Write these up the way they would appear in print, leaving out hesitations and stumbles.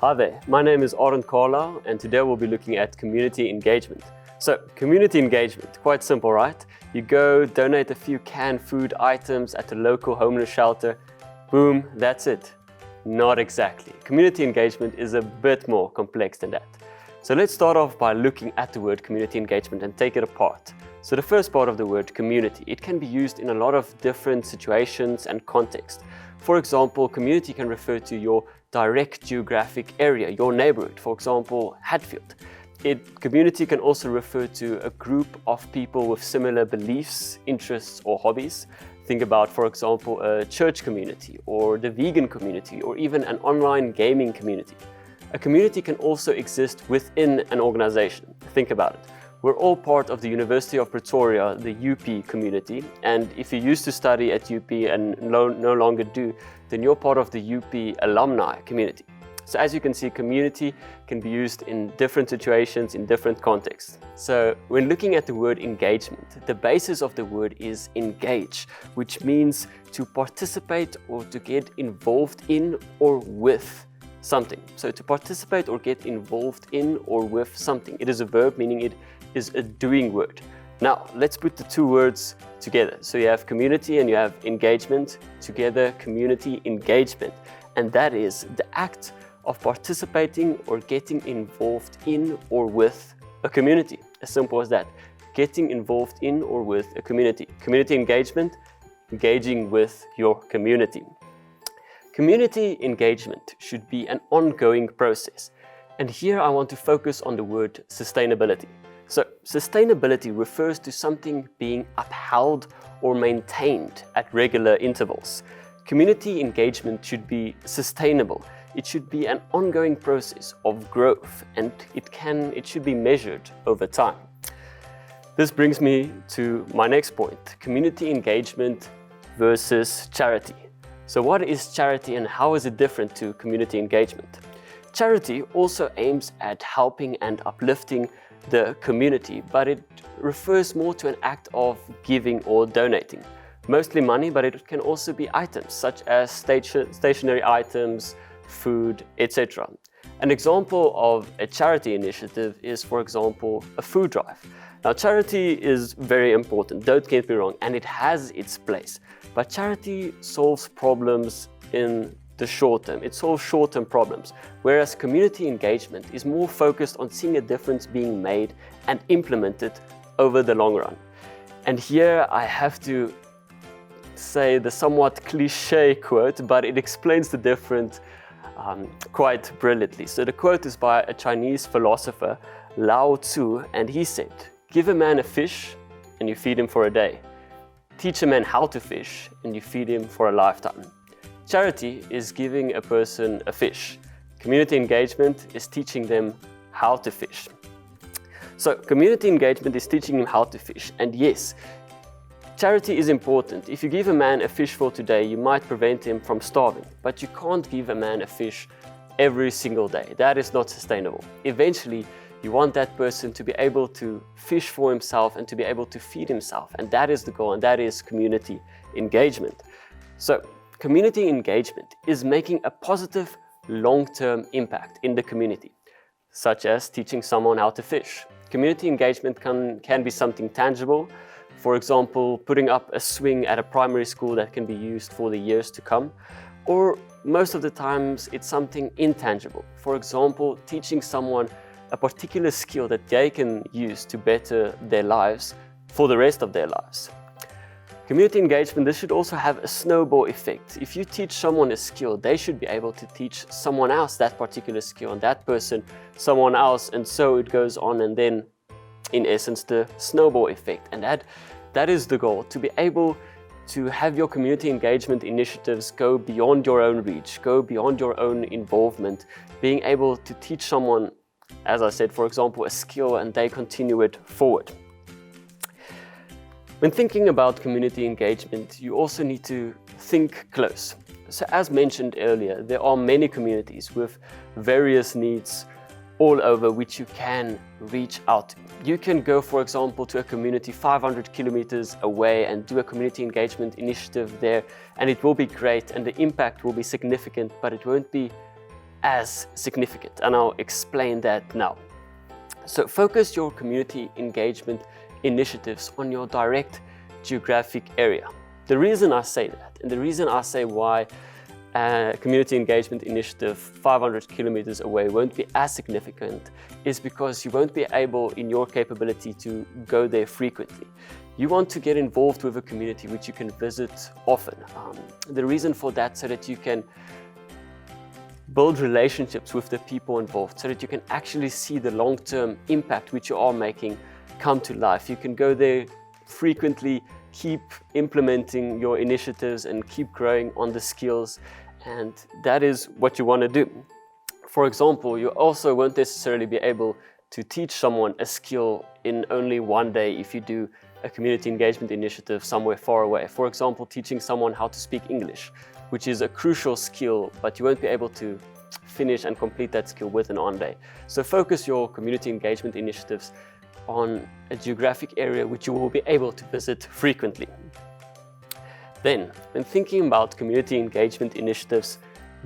Hi there, my name is Arend Kahlau, and today we'll be looking at community engagement. So, community engagement, quite simple, right? You go donate a few canned food items at a local homeless shelter, boom, that's it. Not exactly. Community engagement is a bit more complex than that. So let's start off by looking at the word community engagement and take it apart. So the first part of the word community, it can be used in a lot of different situations and contexts. For example, community can refer to your direct geographic area, your neighborhood, for example, Hatfield. Community can also refer to a group of people with similar beliefs, interests, or hobbies. Think about, for example, a church community, or the vegan community, or even an online gaming community. A community can also exist within an organization. Think about it. We're all part of the University of Pretoria, the UP community, and if you used to study at UP and no longer do, then you're part of the UP alumni community. So as you can see, community can be used in different situations, in different contexts. So when looking at the word engagement, the basis of the word is engage, which means to participate or to get involved in or with something. So to participate or get involved in or with something. It is a verb, meaning it is a doing word. Now, let's put the two words together. So you have community and you have engagement. Together, community engagement. And that is the act of participating or getting involved in or with a community. As simple as that. Getting involved in or with a community. Community engagement, engaging with your community. Community engagement should be an ongoing process. And here I want to focus on the word sustainability. So, sustainability refers to something being upheld or maintained at regular intervals. Community engagement should be sustainable. It should be an ongoing process of growth, and it should be measured over time. This brings me to my next point, community engagement versus charity. So what is charity and how is it different to community engagement? Charity also aims at helping and uplifting the community, but it refers more to an act of giving or donating. Mostly money, but it can also be items such as stationary items, food, etc. An example of a charity initiative is, for example, a food drive. Now, charity is very important, don't get me wrong, and it has its place. But charity solves problems in the short term. It solves short-term problems, whereas community engagement is more focused on seeing a difference being made and implemented over the long run. And here I have to say the somewhat cliché quote, but it explains the difference quite brilliantly. So the quote is by a Chinese philosopher, Lao Tzu, and he said, "Give a man a fish and you feed him for a day. Teach a man how to fish and you feed him for a lifetime." Charity is giving a person a fish. Community engagement is teaching them how to fish. So community engagement is teaching him how to fish. And yes, charity is important. If you give a man a fish for today, you might prevent him from starving. But you can't give a man a fish every single day. That is not sustainable. Eventually, you want that person to be able to fish for himself and to be able to feed himself. And that is the goal, and that is community engagement. So, community engagement is making a positive long-term impact in the community, such as teaching someone how to fish. Community engagement can be something tangible. For example, putting up a swing at a primary school that can be used for the years to come. Or most of the times, it's something intangible. For example, teaching someone a particular skill that they can use to better their lives for the rest of their lives. Community engagement, this should also have a snowball effect. If you teach someone a skill, they should be able to teach someone else that particular skill, and that person someone else, and so it goes on, and then in essence the snowball effect. And that is the goal, to be able to have your community engagement initiatives go beyond your own reach, go beyond your own involvement, being able to teach someone, as I said, for example, a skill, and they continue it forward. When thinking about community engagement, you also need to think close. So as mentioned earlier, there are many communities with various needs all over which you can reach out to. You can go, for example, to a community 500 kilometers away and do a community engagement initiative there, and it will be great and the impact will be significant, but it won't be as significant, and I'll explain that now. So focus your community engagement initiatives on your direct geographic area. The reason I say that, and the reason I say why a community engagement initiative 500 kilometers away won't be as significant, is because you won't be able, in your capability, to go there frequently. You want to get involved with a community which you can visit often. The reason for that, so that you can build relationships with the people involved, so that you can actually see the long-term impact which you are making come to life. You can go there frequently, keep implementing your initiatives and keep growing on the skills, and that is what you want to do. For example, you also won't necessarily be able to teach someone a skill in only one day if you do a community engagement initiative somewhere far away. For example, teaching someone how to speak English, which is a crucial skill, but you won't be able to finish and complete that skill within one day. So focus your community engagement initiatives on a geographic area which you will be able to visit frequently. Then, when thinking about community engagement initiatives,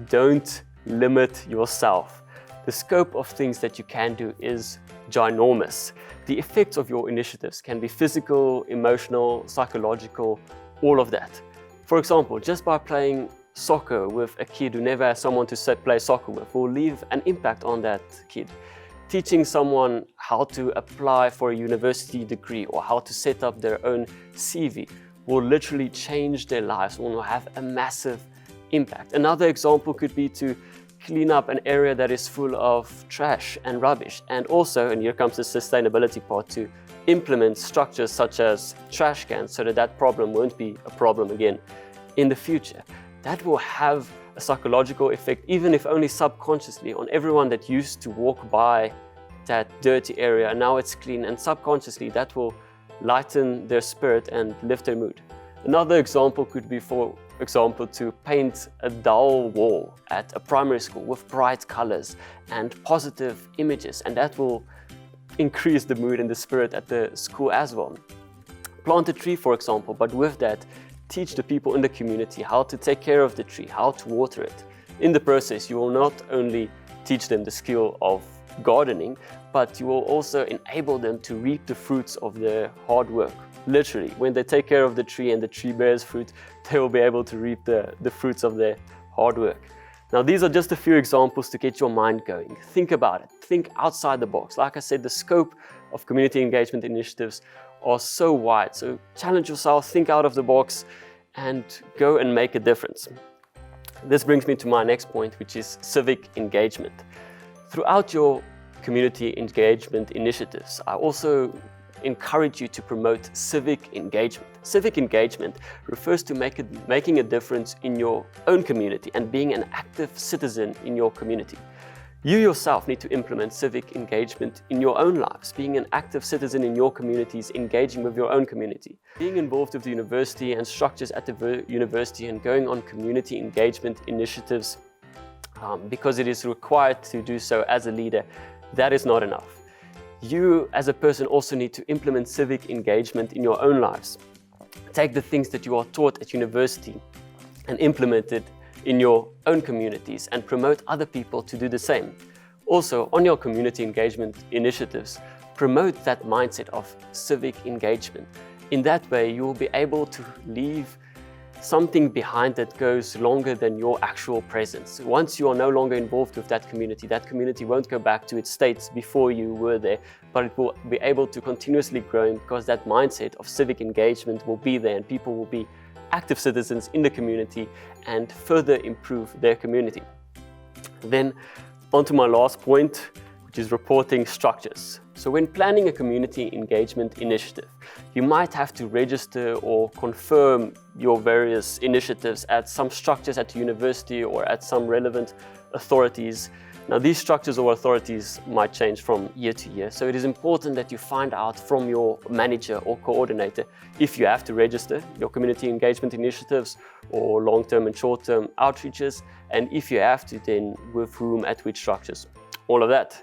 don't limit yourself. The scope of things that you can do is ginormous. The effects of your initiatives can be physical, emotional, psychological, all of that. For example, just by playing soccer with a kid who never has someone to play soccer with will leave an impact on that kid. Teaching someone how to apply for a university degree or how to set up their own CV will literally change their lives, will have a massive impact. Another example could be to clean up an area that is full of trash and rubbish, and also, and here comes the sustainability part, to implement structures such as trash cans so that that problem won't be a problem again in the future. That will have a psychological effect, even if only subconsciously, on everyone that used to walk by that dirty area. Now it's clean, and subconsciously that will lighten their spirit and lift their mood. Another example could be, for example, to paint a dull wall at a primary school with bright colors and positive images, and that will increase the mood and the spirit at the school as well. Plant a tree, for example, but with that, teach the people in the community how to take care of the tree, how to water it. In the process, you will not only teach them the skill of gardening, but you will also enable them to reap the fruits of their hard work. Literally, when they take care of the tree and the tree bears fruit, they will be able to reap the fruits of their hard work. Now, these are just a few examples to get your mind going. Think about it. Think outside the box. Like I said, the scope of community engagement initiatives are so wide. So challenge yourself, think out of the box, and go and make a difference. This brings me to my next point, which is civic engagement. Throughout your community engagement initiatives, I also encourage you to promote civic engagement. Civic engagement refers to making a difference in your own community and being an active citizen in your community. You yourself need to implement civic engagement in your own lives, being an active citizen in your communities, engaging with your own community. Being involved with the university and structures at the university and going on community engagement initiatives because it is required to do so as a leader, that is not enough. You as a person also need to implement civic engagement in your own lives. Take the things that you are taught at university and implement it in your own communities and promote other people to do the same. Also, on your community engagement initiatives, promote that mindset of civic engagement. In that way, you will be able to leave something behind that goes longer than your actual presence. Once you are no longer involved with that community won't go back to its state before you were there, but it will be able to continuously grow because that mindset of civic engagement will be there and people will be active citizens in the community and further improve their community. Then on to my last point, which is reporting structures. So when planning a community engagement initiative, you might have to register or confirm your various initiatives at some structures at the university or at some relevant authorities. Now, these structures or authorities might change from year to year, so it is important that you find out from your manager or coordinator if you have to register your community engagement initiatives or long-term and short-term outreaches, and if you have to, then with whom, at which structures, all of that.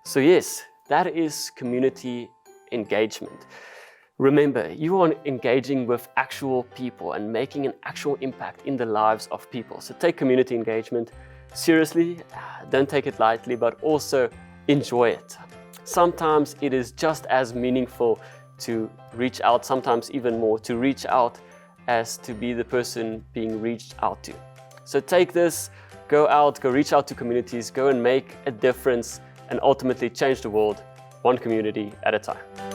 So yes, that is community engagement. Remember, you are engaging with actual people and making an actual impact in the lives of people. So take community engagement seriously, don't take it lightly, but also enjoy it. Sometimes it is just as meaningful to reach out, sometimes even more, to reach out as to be the person being reached out to. So take this, go out, go reach out to communities, go and make a difference and ultimately change the world one community at a time.